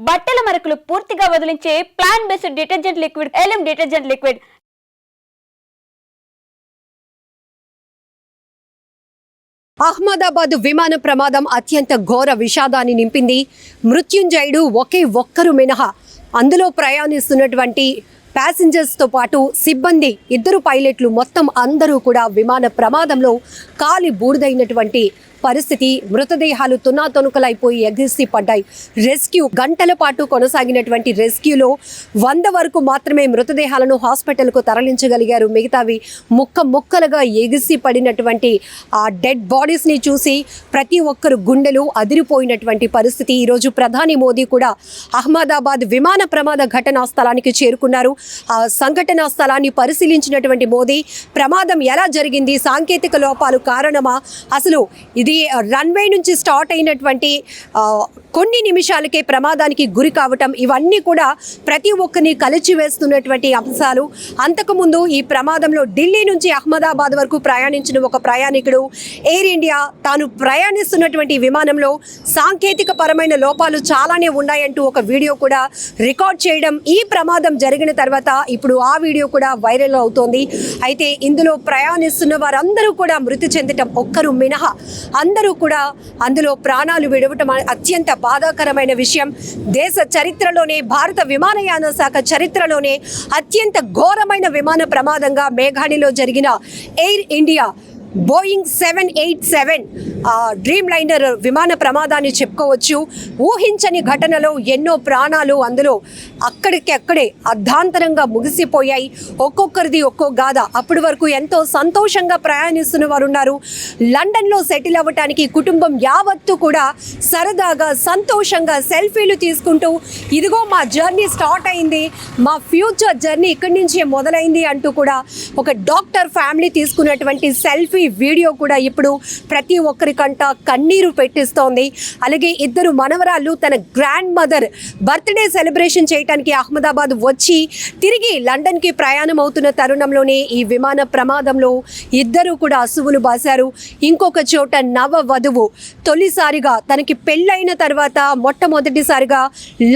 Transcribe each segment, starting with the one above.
బట్టల మరకలు పూర్తిగా వదిలించే ప్లాంట్ బేస్డ్ డిటర్జెంట్ లిక్విడ్ ఎలిమ్ డిటర్జెంట్ లిక్విడ్. అహ్మదాబాద్ విమాన ప్రమాదం అత్యంత ఘోర విషాదాన్ని నింపింది. మృత్యుంజయుడు ఒక్కరు మినహా అందులో ప్రయాణిస్తున్నటువంటి ప్యాసింజర్స్తో పాటు సిబ్బంది 2 పైలట్లు మొత్తం అందరూ కూడా విమాన ప్రమాదంలో కాలి బూడిదైనటువంటి పరిస్థితి. మృతదేహాలు తునాతునకలైపోయి ఎగిసి పడ్డాయి. రెస్క్యూ గంటల పాటు కొనసాగినటువంటి రెస్క్యూలో 100 వరకు మాత్రమే మృతదేహాలను హాస్పిటల్కు తరలించగలిగారు. మిగతావి ముక్కలుగా ఎగిసి పడినటువంటి ఆ డెడ్ బాడీస్ని చూసి ప్రతి ఒక్కరు గుండెలు అదిరిపోయినటువంటి పరిస్థితి. ఈరోజు ప్రధాని మోదీ కూడా అహ్మదాబాద్ విమాన ప్రమాద ఘటనా స్థలానికి చేరుకున్నారు. ఆ సంఘటనా స్థలాన్ని పరిశీలించినటువంటి మోదీ ప్రమాదం ఎలా జరిగింది, సాంకేతిక లోపాలు కారణమా, అసలు ఇది రన్వే నుంచి స్టార్ట్ అయినటువంటి కొన్ని నిమిషాలకే ప్రమాదానికి గురి కావటం, ఇవన్నీ కూడా ప్రతి ఒక్కరిని కలిచివేస్తున్నటువంటి అంశాలు. అంతకుముందు ఈ ప్రమాదంలో ఢిల్లీ నుంచి అహ్మదాబాద్ వరకు ప్రయాణించిన ఒక ప్రయాణికుడు ఎయిర్ ఇండియా తాను ప్రయాణిస్తున్నటువంటి విమానంలో సాంకేతిక పరమైన లోపాలు చాలానే ఉన్నాయంటూ ఒక వీడియో కూడా రికార్డ్ చేయడం, ఈ ప్రమాదం జరిగిన తర్వాత ఇప్పుడు ఆ వీడియో కూడా వైరల్ అవుతోంది. అయితే ఇందులో ప్రయాణిస్తున్న వారందరూ కూడా మృతి చెందటం, ఒక్కరు మినహా అందరూ కూడా అందులో ప్రాణాలు విడవటం అత్యంత బాధాకరమైన విషయం. దేశ చరిత్రలోనే, భారత విమానయాన శాఖ చరిత్రలోనే అత్యంత ఘోరమైన విమాన ప్రమాదంగా మేఘానిలో జరిగిన air India Boeing 787 dream liner విమాన ప్రమాదాన్ని చెప్పుకోవచ్చు. ఊహించని ఘటనలో ఎన్నో ప్రాణాలు అందులో అక్కడికక్కడే అర్ధాంతరంగా ముగిసిపోయాయి. ఒక్కొక్కరిది ఒక్కో గాథ. అప్పటి వరకు ఎంతో సంతోషంగా ప్రయాణిస్తున్న వారు ఉన్నారు. లండన్లో సెటిల్ అవ్వటానికి కుటుంబం యావత్తు కూడా సరదాగా సంతోషంగా సెల్ఫీలు తీసుకుంటూ ఇదిగో మా జర్నీ స్టార్ట్ అయింది, మా ఫ్యూచర్ జర్నీ ఇక్కడి నుంచే మొదలైంది అంటూ కూడా ఒక డాక్టర్ ఫ్యామిలీ తీసుకున్నటువంటి సెల్ఫీ వీడియో కూడా ఇప్పుడు ప్రతి ఒక్కరికంట కన్నీరు పెట్టిస్తోంది. అలాగే 2 మనవరాళ్ళు తన గ్రాండ్ మదర్ బర్త్డే సెలబ్రేషన్ చేయడానికి అహ్మదాబాద్ వచ్చి తిరిగి లండన్కి ప్రయాణం అవుతున్న తరుణంలోనే ఈ విమాన ప్రమాదంలో 2 కూడా అసువులు బాశారు. ఇంకొక చోట నవ వధువు తొలిసారిగా తనకి పెళ్ళైన తర్వాత మొట్టమొదటిసారిగా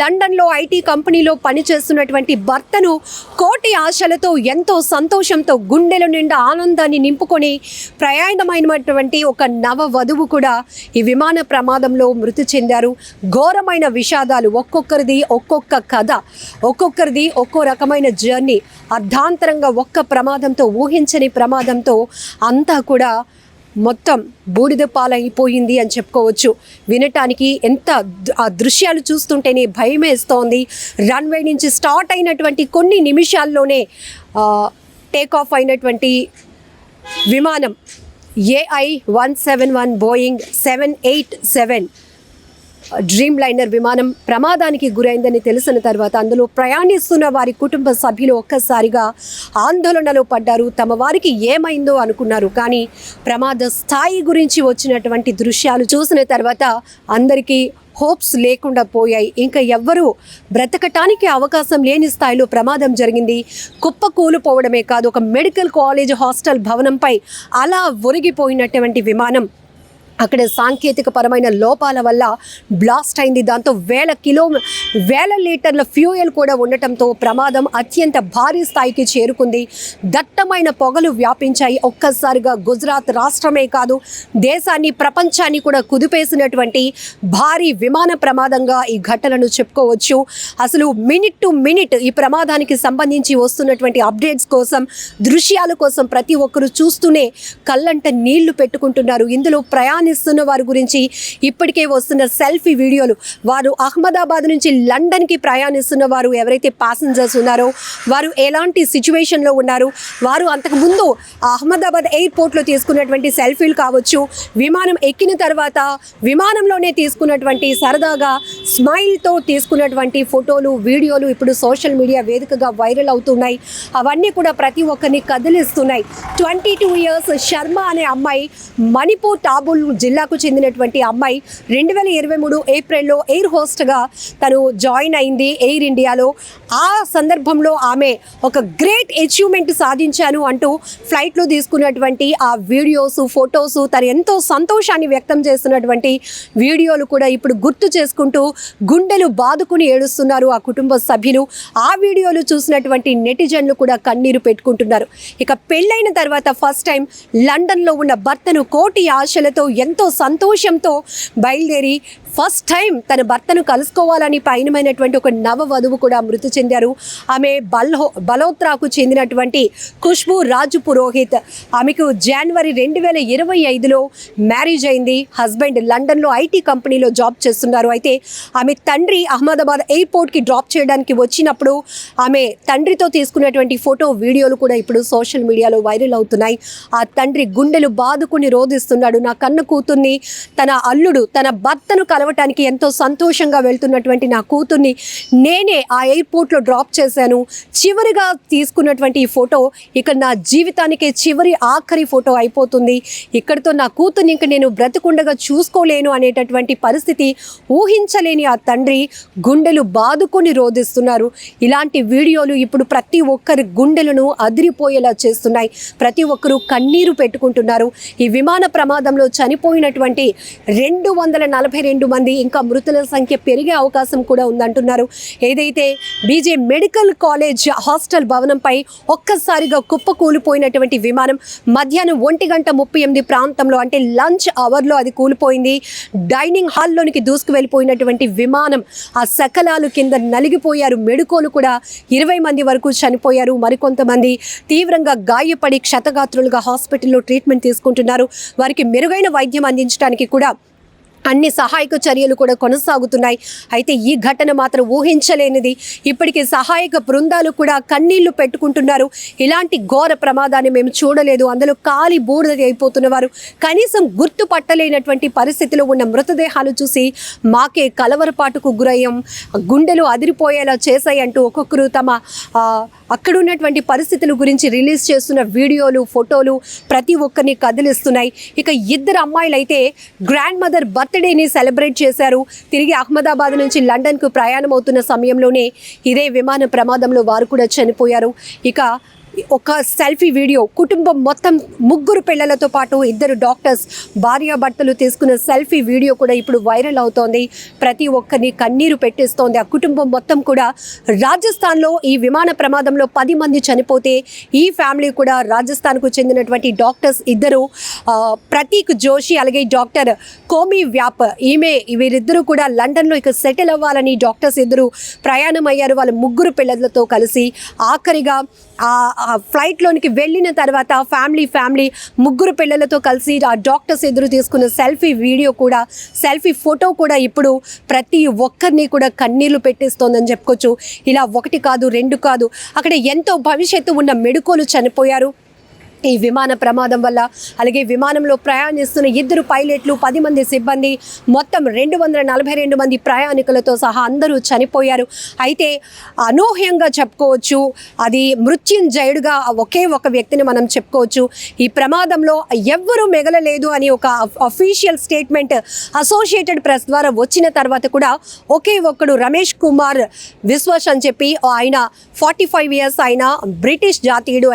లండన్లో ఐటీ కంపెనీలో పనిచేస్తున్నటువంటి భర్తను కోటి ఆశలతో ఎంతో సంతోషంతో గుండెల నిండా ఆనందాన్ని నింపుకొని ప్రయాణమైనటువంటి ఒక నవ వధువు కూడా ఈ విమాన ప్రమాదంలో మృతి చెందారు. ఘోరమైన విషాదాలు, ఒక్కొక్కరిది ఒక్కొక్క కథ, ఒక్కొక్కరిది ఒక్కో రకమైన జర్నీ. అర్ధాంతరంగా ఒక్క ప్రమాదంతో, ఊహించని ప్రమాదంతో అంతా కూడా మొత్తం బూడిద పాలైపోయింది అని చెప్పుకోవచ్చు. వినటానికి ఎంత ఆ దృశ్యాలు చూస్తుంటేనే భయమేస్తోంది. రన్వే నుంచి స్టార్ట్ అయినటువంటి కొన్ని నిమిషాల్లోనే టేక్ ఆఫ్ అయినటువంటి విమానం AI-171 బోయింగ్ 787 డ్రీమ్ లైనర్ విమానం ప్రమాదానికి గురైందని తెలిసిన తర్వాత అందులో ప్రయాణిస్తున్న వారి కుటుంబ సభ్యులు ఒక్కసారిగా ఆందోళనలో పడ్డారు. తమ వారికి ఏమైందో అనుకున్నారు. కానీ ప్రమాద స్థాయి గురించి వచ్చినటువంటి దృశ్యాలు చూసిన తర్వాత అందరికీ హోప్స్ లేకుండా పోయాయి. ఇంకా ఎవ్వరూ బ్రతకటానికి అవకాశం లేని స్థాయిలో ప్రమాదం జరిగింది. కుప్పకూలిపోవడమే కాదు, ఒక మెడికల్ కాలేజ్ హాస్టల్ భవనంపై అలా ఒరిగిపోయినటువంటి విమానం అక్కడ సాంకేతిక పరమైన లోపాల వల్ల బ్లాస్ట్ అయింది. దాంతో వేల లీటర్ల ఫ్యూయల్ కూడా ఉండటంతో ప్రమాదం అత్యంత భారీ స్థాయికి చేరుకుంది. దట్టమైన పొగలు వ్యాపించాయి. ఒక్కసారిగా గుజరాత్ రాష్ట్రమే కాదు, దేశాన్ని ప్రపంచాన్ని కూడా కుదిపేసినటువంటి భారీ విమాన ప్రమాదంగా ఈ ఘటనను చెప్పుకోవచ్చు. అసలు మినిట్ టు మినిట్ ఈ ప్రమాదానికి సంబంధించి వస్తున్నటువంటి అప్డేట్స్ కోసం, దృశ్యాల కోసం ప్రతి ఒక్కరు చూస్తూనే కళ్ళంట నీళ్లు పెట్టుకుంటున్నారు. ఇందులో ప్రయాణిస్తున్న వారి గురించి ఇప్పటికే వస్తున్న సెల్ఫీ వీడియోలు, వారు అహ్మదాబాద్ నుంచి లండన్కి ప్రయాణిస్తున్న వారు ఎవరైతే ప్యాసింజర్స్ ఉన్నారో వారు ఎలాంటి సిచ్యువేషన్లో ఉన్నారు, వారు అంతకుముందు అహ్మదాబాద్ ఎయిర్పోర్ట్లో తీసుకున్నటువంటి సెల్ఫీలు కావచ్చు, విమానం ఎక్కిన తర్వాత విమానంలోనే తీసుకున్నటువంటి సరదాగా స్మైల్తో తీసుకున్నటువంటి ఫోటోలు, వీడియోలు ఇప్పుడు సోషల్ మీడియా వేదికగా వైరల్ అవుతున్నాయి. అవన్నీ కూడా ప్రతి ఒక్కరిని కదిలిస్తున్నాయి. 22 years శర్మ అనే అమ్మాయి మణిపూర్ టాబుల్ జిల్లాకు చెందినటువంటి అమ్మాయి 2023 ఏప్రిల్లో ఎయిర్ హోస్ట్గా తను జాయిన్ అయింది ఎయిర్ ఇండియాలో. ఆ సందర్భంలో ఆమె ఒక గ్రేట్ అచీవ్మెంట్ సాధించాను అంటూ ఫ్లైట్లో తీసుకున్నటువంటి ఆ వీడియోస్, ఫొటోస్, తను ఎంతో సంతోషాన్ని వ్యక్తం చేస్తున్నటువంటి వీడియోలు కూడా ఇప్పుడు గుర్తు చేసుకుంటూ గుండెలు బాదుకుని ఏడుస్తున్నారు ఆ కుటుంబ సభ్యులు. ఆ వీడియోలు చూసినటువంటి నెటిజన్లు కూడా కన్నీరు పెట్టుకుంటున్నారు. ఇక పెళ్ళైన తర్వాత ఫస్ట్ టైం లండన్లో ఉన్న భర్తను కోటి ఆశలతో ఎంతో సంతోషంతో బయలుదేరి ఫస్ట్ టైం తన భర్తను కలుసుకోవాలని పయనమైనటువంటి ఒక నవ వధువు కూడా మృతి చెందారు. ఆమె బలోత్రాకు చెందినటువంటి ఖుష్బూ రాజు పురోహిత్. ఆమెకు జనవరి 2025లో మ్యారేజ్ అయింది. హస్బెండ్ లండన్లో ఐటీ కంపెనీలో జాబ్ చేస్తున్నారు. అయితే ఆమె తండ్రి అహ్మదాబాద్ ఎయిర్పోర్ట్కి డ్రాప్ చేయడానికి వచ్చినప్పుడు ఆమె తండ్రితో తీసుకున్నటువంటి ఫోటో, వీడియోలు కూడా ఇప్పుడు సోషల్ మీడియాలో వైరల్ అవుతున్నాయి. ఆ తండ్రి గుండెలు బాదుకుని రోధిస్తున్నాడు. నా కన్న కూతుర్ని, తన అల్లుడు, తన భర్తను కలవటానికి ఎంతో సంతోషంగా వెళ్తున్నటువంటి నా కూతుర్ని నేనే ఆ ఎయిర్పోర్ట్లో డ్రాప్ చేశాను. చివరిగా తీసుకున్నటువంటి ఈ ఫోటో ఇక నా జీవితానికే చివరి ఆఖరి ఫోటో అయిపోతుంది. ఇక్కడితో నా కూతుర్ని ఇంక నేను బ్రతికుండగా చూసుకోలేను అనేటటువంటి పరిస్థితి ఊహించలేని ఆ తండ్రి గుండెలు బాదుకొని రోధిస్తున్నారు. ఇలాంటి వీడియోలు ఇప్పుడు ప్రతి ఒక్కరి గుండెలను అదిరిపోయేలా చేస్తున్నాయి. ప్రతి ఒక్కరూ కన్నీరు పెట్టుకుంటున్నారు. ఈ విమాన ప్రమాదంలో చనిపోయినటువంటి 242 మంది, ఇంకా మృతుల సంఖ్య పెరిగే అవకాశం కూడా ఉందంటున్నారు. ఏదైతే బీజే మెడికల్ కాలేజ్ హాస్టల్ భవనంపై ఒక్కసారిగా కుప్పకూలిపోయినటువంటి విమానం మధ్యాహ్నం 1:38 ప్రాంతంలో, అంటే లంచ్ అవర్లో అది కూలిపోయింది. డైనింగ్ హాల్లోనికి దూసుకు వెళ్ళిపోయినటువంటి విమానం ఆ శకలాలు కింద నలిగిపోయారు. మెడుకోలు కూడా 20 మంది వరకు చనిపోయారు. మరికొంతమంది తీవ్రంగా గాయపడి క్షతగాత్రులుగా హాస్పిటల్లో ట్రీట్మెంట్ తీసుకుంటున్నారు. వారికి మెరుగైన వైద్యం అందించడానికి కూడా అన్ని సహాయక చర్యలు కూడా కొనసాగుతున్నాయి. అయితే ఈ ఘటన మాత్రం ఊహించలేనిది. ఇప్పటికే సహాయక బృందాలు కూడా కన్నీళ్లు పెట్టుకుంటున్నారు. ఇలాంటి ఘోర ప్రమాదాన్ని మేము చూడలేదు, అందులో కాలి బూడిద అయిపోతున్నవారు కనీసం గుర్తుపట్టలేనటువంటి పరిస్థితిలో ఉన్న మృతదేహాలు చూసి మాకే కలవరపాటుకు గురయ్యాం, గుండెలు అదిరిపోయేలా చేశాయి అంటూ ఒక్కొక్కరు తమ అక్కడ ఉన్నటువంటి పరిస్థితుల గురించి రిలీజ్ చేస్తున్న వీడియోలు, ఫోటోలు ప్రతి ఒక్కరిని కదిలిస్తున్నాయి. ఇక ఇద్దరు అమ్మాయిలు అయితే గ్రాండ్ మదర్ బర్త్డేని సెలబ్రేట్ చేశారు. తిరిగి అహ్మదాబాద్ నుంచి లండన్కు ప్రయాణం అవుతున్న సమయంలోనే ఇదే విమాన ప్రమాదంలో వారు కూడా చనిపోయారు. ఇక ఒక సెల్ఫీ వీడియో, కుటుంబం మొత్తం, ముగ్గురు పిల్లలతో పాటు ఇద్దరు డాక్టర్స్, భార్యాభర్తలు తీసుకున్న సెల్ఫీ వీడియో కూడా ఇప్పుడు వైరల్ అవుతోంది. ప్రతి ఒక్కరిని కన్నీరు పెట్టేస్తోంది. ఆ కుటుంబం మొత్తం కూడా రాజస్థాన్లో ఈ విమాన ప్రమాదంలో 10 మంది చనిపోతే ఈ ఫ్యామిలీ కూడా రాజస్థాన్కు చెందినటువంటి డాక్టర్స్ ఇద్దరు, ప్రతీక్ జోషి అలాగే డాక్టర్ కోమి వ్యాప్, వీరిద్దరూ కూడా లండన్లో ఇక సెటిల్ అవ్వాలని డాక్టర్స్ ఇద్దరు ప్రయాణం అయ్యారు వాళ్ళ ముగ్గురు పిల్లలతో కలిసి. ఆఖరిగా ఆ ఫ్లైట్లోనికి వెళ్ళిన తర్వాత ఫ్యామిలీ ముగ్గురు పిల్లలతో కలిసి ఆ డాక్టర్స్ ఎదురు తీసుకున్న సెల్ఫీ వీడియో కూడా, సెల్ఫీ ఫోటో కూడా ఇప్పుడు ప్రతి ఒక్కరిని కూడా కన్నీళ్లు పెట్టిస్తోందని చెప్పుకోవచ్చు. ఇలా 1 కాదు 2 కాదు, అక్కడ ఎంతో భవిష్యత్తు ఉన్న మెడుకోలు చనిపోయారు ఈ విమాన ప్రమాదం వల్ల. అలాగే విమానంలో ప్రయాణిస్తున్న ఇద్దరు పైలట్లు, 10 మంది సిబ్బంది, మొత్తం 242 మంది ప్రయాణికులతో సహా అందరూ చనిపోయారు. అయితే అనూహ్యంగా చెప్పుకోవచ్చు, అది మృత్యుంజయుడుగా ఒకే ఒక వ్యక్తిని మనం చెప్పుకోవచ్చు. ఈ ప్రమాదంలో ఎవ్వరూ మిగలలేదు అని ఒక అఫీషియల్ స్టేట్మెంట్ అసోసియేటెడ్ ప్రెస్ ద్వారా వచ్చిన తర్వాత కూడా ఒకే ఒక్కడు రమేష్ కుమార్ విశ్వాస్ అని చెప్పి, ఆయన 45 ఇయర్స్, ఆయన బ్రిటిష్ జాతీయుడు,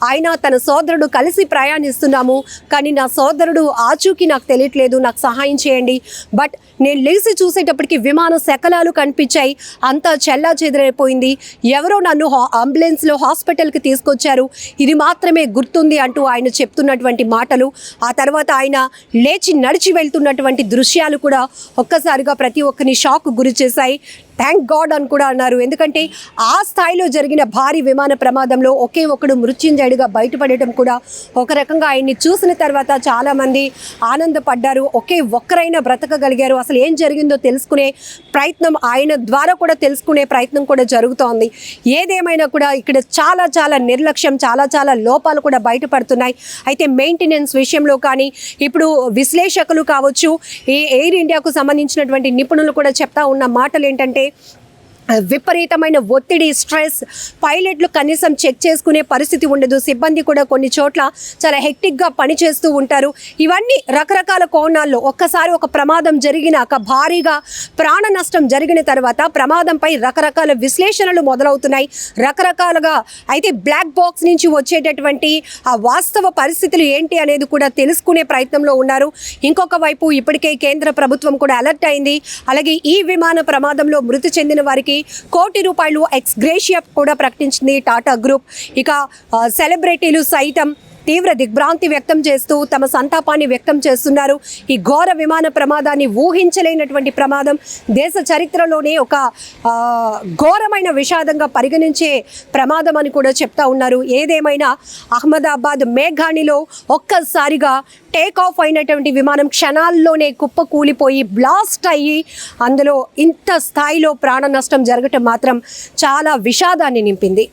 ఆయన తన సోదరుడు కలిసి ప్రయాణిస్తున్నాము, కానీ నా సోదరుడు ఆచూకీ నాకు తెలియట్లేదు, నాకు సహాయం చేయండి. బట్ నేను లేచి చూసేటప్పటికి విమాన శకలాలు కనిపించాయి, అంతా చెల్లా చెదిరైపోయింది, ఎవరో నన్ను అంబులెన్స్లో హాస్పిటల్కి తీసుకొచ్చారు, ఇది మాత్రమే గుర్తుంది అంటూ ఆయన చెప్తున్నటువంటి మాటలు, ఆ తర్వాత ఆయన లేచి నడిచి వెళ్తున్నటువంటి దృశ్యాలు కూడా ఒక్కసారిగా ప్రతి ఒక్కరిని షాక్ గురి చేశాయి. థ్యాంక్ గాడ్ అని కూడా అన్నారు. ఎందుకంటే ఆ స్థాయిలో జరిగిన భారీ విమాన ప్రమాదంలో ఒకే ఒకడు మృత్యుంజయుడిగా బయటపడటం కూడా ఒక రకంగా ఆయన్ని చూసిన తర్వాత చాలామంది ఆనందపడ్డారు. ఒకే ఒక్కరైనా బ్రతకగలిగారు, అసలు ఏం జరిగిందో తెలుసుకునే ప్రయత్నం, ఆయన ద్వారా కూడా తెలుసుకునే ప్రయత్నం కూడా జరుగుతోంది. ఏదేమైనా కూడా ఇక్కడ చాలా నిర్లక్ష్యం, చాలా లోపాలు కూడా బయటపడుతున్నాయి. అయితే మెయింటెనెన్స్ విషయంలో కానీ, ఇప్పుడు విశ్లేషకులు కావచ్చు, ఈ ఎయిర్ ఇండియాకు సంబంధించినటువంటి నిపుణులు కూడా చెప్తా ఉన్న మాటలు ఏంటంటే, విపరీతమైన ఒత్తిడి, స్ట్రెస్, పైలట్లు కనీసం చెక్ చేసుకునే పరిస్థితి ఉండదు. సిబ్బంది కూడా కొన్ని చోట్ల చాలా హెక్టిక్గా పనిచేస్తూ ఉంటారు. ఇవన్నీ రకరకాల కోణాల్లో ఒక్కసారి ఒక ప్రమాదం జరిగినాక భారీగా ప్రాణ నష్టం జరిగిన తర్వాత ప్రమాదంపై రకరకాల విశ్లేషణలు మొదలవుతున్నాయి. రకరకాలుగా అయితే బ్లాక్ బాక్స్ నుంచి వచ్చేటటువంటి ఆ వాస్తవ పరిస్థితులు ఏంటి అనేది కూడా తెలుసుకునే ప్రయత్నంలో ఉన్నారు. ఇంకొక వైపు ఇప్పటికే కేంద్ర ప్రభుత్వం కూడా అలర్ట్ అయింది. అలాగే ఈ విమాన ప్రమాదంలో మృతి చెందిన వారికి ₹1 కోటి ఎక్స్గ్రేషియా కూడా ప్రకటించింది టాటా గ్రూప్. ఇక సెలబ్రిటీలు సైతం తీవ్ర దిగ్భ్రాంతి వ్యక్తం చేస్తూ తమ సంతాపాన్ని వ్యక్తం చేస్తున్నారు. ఈ ఘోర విమాన ప్రమాదాన్ని ఊహించలేనటువంటి ప్రమాదం, దేశ చరిత్రలోనే ఒక ఘోరమైన విషాదంగా పరిగణించే ప్రమాదం అని కూడా చెప్తా ఉన్నారు. ఏదేమైనా అహ్మదాబాద్ మేఘాణిలో ఒక్కసారిగా టేక్ ఆఫ్ అయినటువంటి విమానం క్షణాల్లోనే కుప్ప కూలిపోయి బ్లాస్ట్ అయ్యి అందులో ఇంత స్థాయిలో ప్రాణ నష్టం జరగటం మాత్రం చాలా విషాదాన్ని నింపింది.